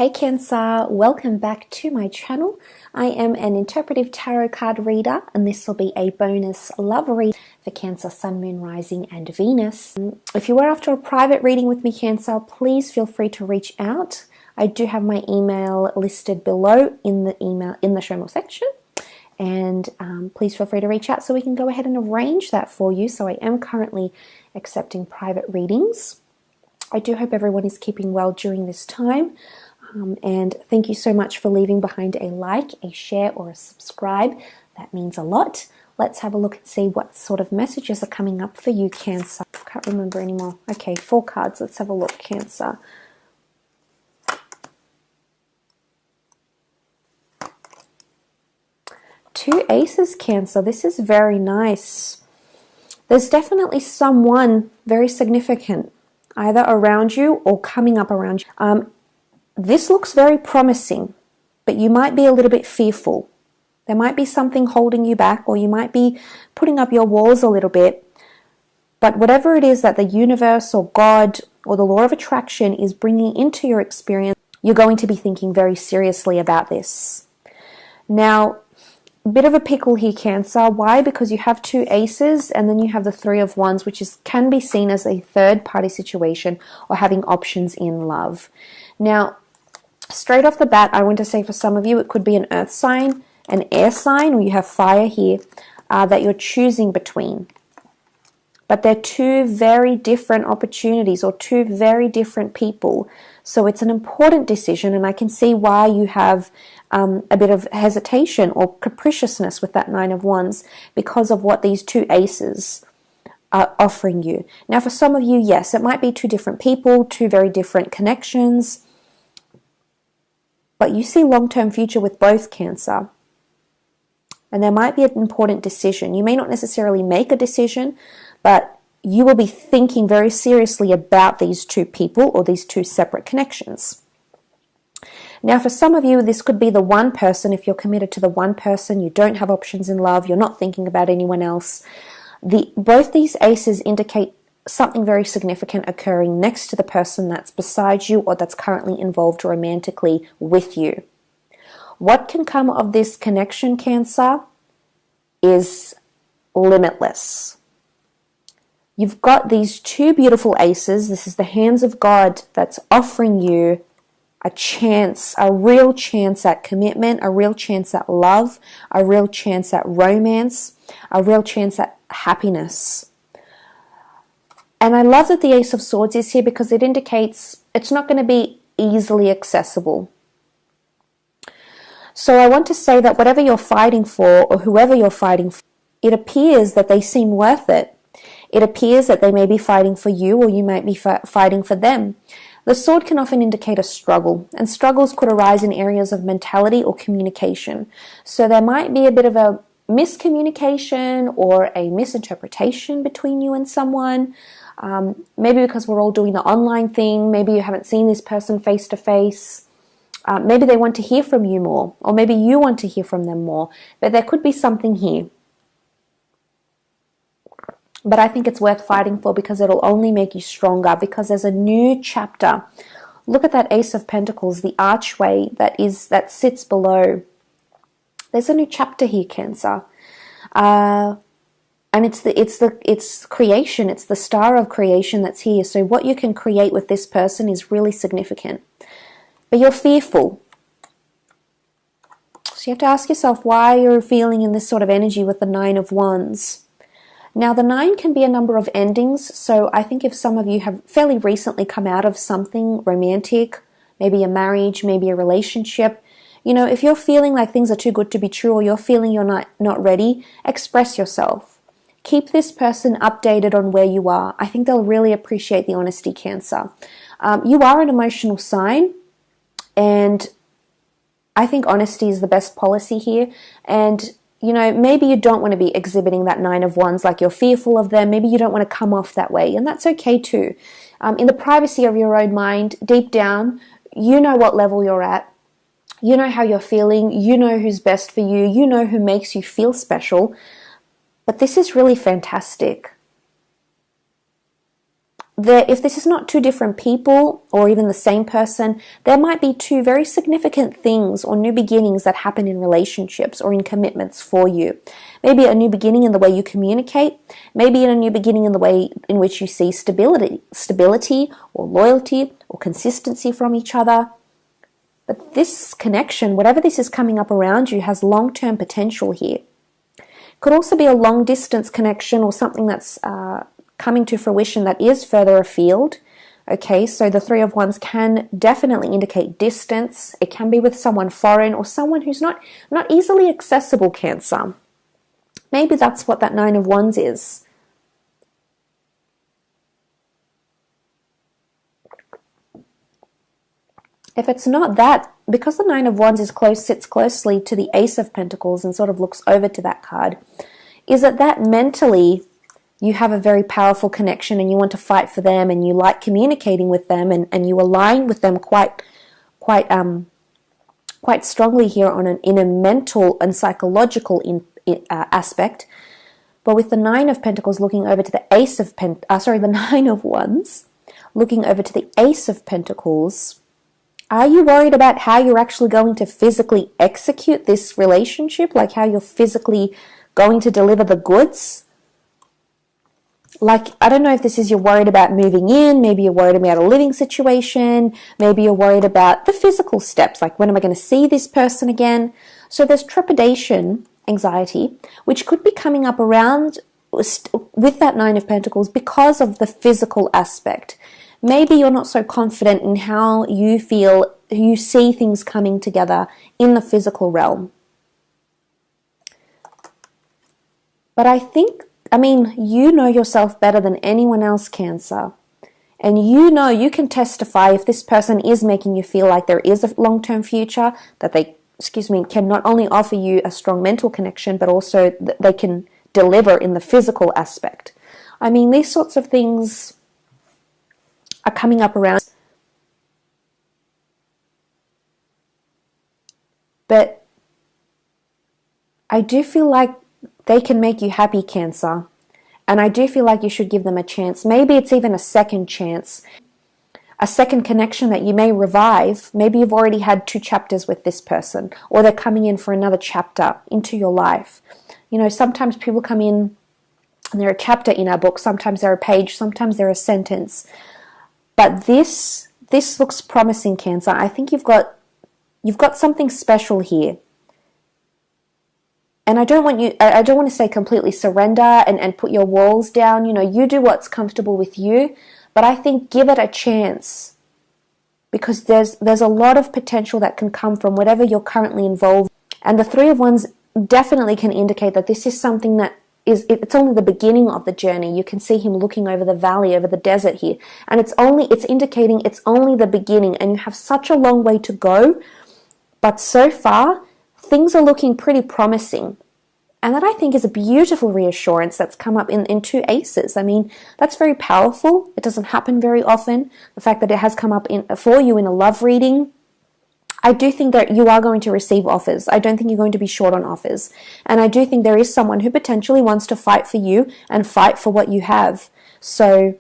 Hey Cancer, welcome back to my channel. I am an interpretive tarot card reader and this will be a bonus love read for Cancer, Sun, Moon, Rising and Venus. If you are after a private reading with me Cancer, please feel free to reach out. I do have my email listed below in the show more section, and please feel free to reach out so we can go ahead and arrange that for you. So I am currently accepting private readings. I do hope everyone is keeping well during this time. And thank you so much for leaving behind a like, a share, or a subscribe. That means a lot. Let's have a look and see what sort of messages are coming up for you, Cancer. I can't remember anymore. Okay, 4 cards. Let's have a look, Cancer. Two aces, Cancer. This is very nice. There's definitely someone very significant, either around you or coming up around you. This looks very promising, but you might be a little bit fearful. There might be something holding you back, or you might be putting up your walls a little bit. But whatever it is that the universe or God or the law of attraction is bringing into your experience, you're going to be thinking very seriously about this. Now, a bit of a pickle here, Cancer. Why? Because you have 2 aces and then you have the 3 of Wands, which can be seen as a third-party situation or having options in love. Now, straight off the bat, I want to say for some of you, it could be an earth sign, an air sign, or you have fire here that you're choosing between. But they're 2 very different opportunities or 2 very different people. So it's an important decision, and I can see why you have a bit of hesitation or capriciousness with that 9 of Wands because of what these 2 aces are offering you. Now, for some of you, yes, it might be 2 different people, 2 very different connections, but you see long-term future with both, Cancer. And there might be an important decision. You may not necessarily make a decision, but you will be thinking very seriously about these 2 people or these 2 separate connections. Now, for some of you, this could be the one person. If you're committed to the one person, you don't have options in love, you're not thinking about anyone else. Both these aces indicate something very significant occurring next to the person that's beside you or that's currently involved romantically with you. What can come of this connection, Cancer, is limitless. You've got these 2 beautiful aces. This is the hands of God that's offering you a chance, a real chance at commitment, a real chance at love, a real chance at romance, a real chance at happiness. And I love that the Ace of Swords is here because it indicates it's not going to be easily accessible. So I want to say that whatever you're fighting for or whoever you're fighting for, it appears that they seem worth it. It appears that they may be fighting for you or you might be fighting for them. The sword can often indicate a struggle, and struggles could arise in areas of mentality or communication. So there might be a bit of a miscommunication or a misinterpretation between you and someone. Maybe because we're all doing the online thing, maybe you haven't seen this person face to face. Maybe they want to hear from you more, or maybe you want to hear from them more. But there could be something here. But I think it's worth fighting for because it'll only make you stronger, because there's a new chapter. Look at that Ace of Pentacles, the archway that sits below. There's a new chapter here, Cancer. And it's creation, it's the star of creation that's here. So what you can create with this person is really significant. But you're fearful. So you have to ask yourself why you're feeling in this sort of energy with the 9 of Wands. Now, the 9 can be a number of endings, so I think if some of you have fairly recently come out of something romantic, maybe a marriage, maybe a relationship, you know, if you're feeling like things are too good to be true or you're feeling you're not ready, express yourself. Keep this person updated on where you are. I think they'll really appreciate the honesty, Cancer. You are an emotional sign, and I think honesty is the best policy here. And you know, maybe you don't want to be exhibiting that 9 of Wands like you're fearful of them. Maybe you don't want to come off that way, and that's okay too. In the privacy of your own mind, deep down, you know what level you're at. You know how you're feeling. You know who's best for you. You know who makes you feel special. But this is really fantastic. if this is not two different people or even the same person, there might be two very significant things or new beginnings that happen in relationships or in commitments for you. Maybe a new beginning in the way you communicate, maybe a new beginning in the way in which you see stability or loyalty or consistency from each other. But this connection, whatever this is coming up around you, has long-term potential here. Could also be a long-distance connection or something that's coming to fruition that is further afield. Okay, so the Three of Wands can definitely indicate distance. It can be with someone foreign or someone who's not easily accessible, Cancer. Maybe that's what that Nine of Wands is. If it's not that, because the Nine of Wands sits closely to the Ace of Pentacles and sort of looks over to that card, is that mentally you have a very powerful connection and you want to fight for them and you like communicating with them and you align with them quite strongly here in a mental and psychological aspect. But with the Nine of Pentacles looking over to the the Nine of Wands looking over to the Ace of Pentacles, are you worried about how you're actually going to physically execute this relationship? Like how you're physically going to deliver the goods? Like, I don't know if this is you're worried about moving in, maybe you're worried about a living situation, maybe you're worried about the physical steps, like when am I going to see this person again? So there's trepidation, anxiety, which could be coming up around with that Nine of Pentacles because of the physical aspect. Maybe you're not so confident in how you feel, you see things coming together in the physical realm. But you know yourself better than anyone else, Cancer. And you can testify if this person is making you feel like there is a long-term future, that they, can not only offer you a strong mental connection, but also they can deliver in the physical aspect. These sorts of things are coming up around. But I do feel like they can make you happy, Cancer. And I do feel like you should give them a chance. Maybe it's even a second chance. A second connection that you may revive. Maybe you've already had 2 chapters with this person. Or they're coming in for another chapter into your life. Sometimes people come in and they're a chapter in our book. Sometimes they're a page. Sometimes they're a sentence. But this looks promising, Cancer. I think you've got something special here. And I don't want to say completely surrender and put your walls down. You do what's comfortable with you. But I think give it a chance. Because there's a lot of potential that can come from whatever you're currently involved in. And the Three of Wands definitely can indicate that this is something that it's only the beginning of the journey. You can see him looking over the valley, over the desert here. And it's indicating it's only the beginning. And you have such a long way to go. But so far, things are looking pretty promising. And that I think is a beautiful reassurance that's come up in 2 aces. That's very powerful. It doesn't happen very often. The fact that it has come up for you in a love reading. I do think that you are going to receive offers. I don't think you're going to be short on offers. And I do think there is someone who potentially wants to fight for you and fight for what you have. So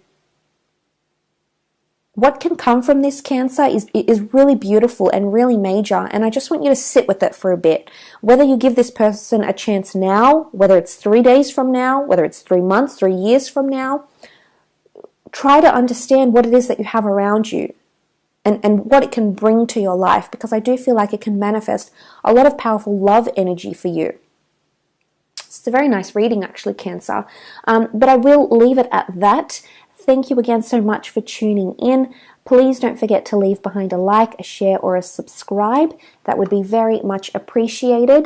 what can come from this, Cancer, is really beautiful and really major. And I just want you to sit with it for a bit. Whether you give this person a chance now, whether it's 3 days from now, whether it's 3 months, 3 years from now, try to understand what it is that you have around you. And what it can bring to your life, because I do feel like it can manifest a lot of powerful love energy for you. It's a very nice reading, actually, Cancer. But I will leave it at that. Thank you again so much for tuning in. Please don't forget to leave behind a like, a share, or a subscribe. That would be very much appreciated.